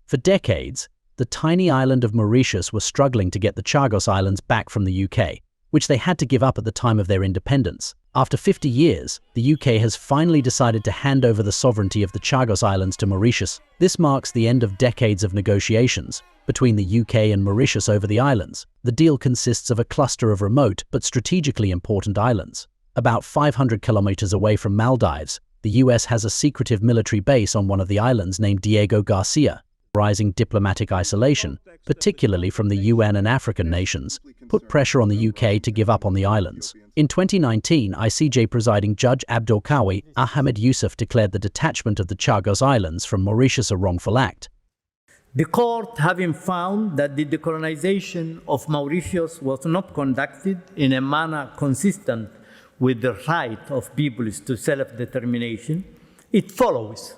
For decades, the tiny island of Mauritius was struggling to get the Chagos Islands back from the UK, which they had to give up at the time of their independence. After 50 years, the UK has finally decided to hand over the sovereignty of the Chagos Islands to Mauritius. This marks the end of decades of negotiations between the UK and Mauritius over the islands. The deal consists of a cluster of remote but strategically important islands. About 500 kilometers away from Maldives, the US has a secretive military base on one of the islands named Diego Garcia. Rising diplomatic isolation, particularly from the UN and African nations, put pressure on the UK to give up on the islands. In 2019, ICJ presiding Judge Abdulkawi Ahmed Yusuf declared the detachment of the Chagos Islands from Mauritius a wrongful act. The court, having found that the decolonization of Mauritius was not conducted in a manner consistent with the right of peoples to self-determination, it follows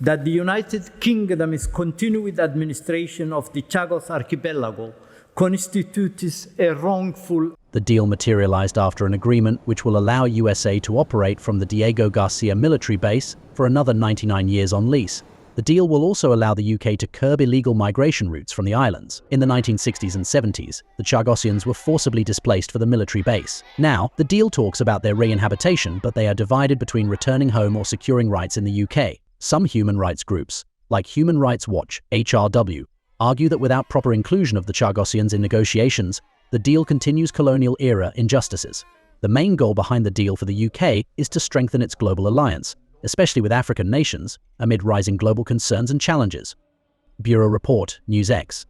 that the United Kingdom's continued administration of the Chagos Archipelago constitutes a wrongful. The deal materialized after an agreement which will allow USA to operate from the Diego Garcia military base for another 99 years on lease. The deal will also allow the UK to curb illegal migration routes from the islands. In the 1960s and 70s, the Chagossians were forcibly displaced for the military base. Now, the deal talks about their re-inhabitation, but they are divided between returning home or securing rights in the UK. Some human rights groups, like Human Rights Watch (HRW), argue that without proper inclusion of the Chagossians in negotiations, the deal continues colonial-era injustices. The main goal behind the deal for the UK is to strengthen its global alliance, especially with African nations, amid rising global concerns and challenges. Bureau Report, NewsX.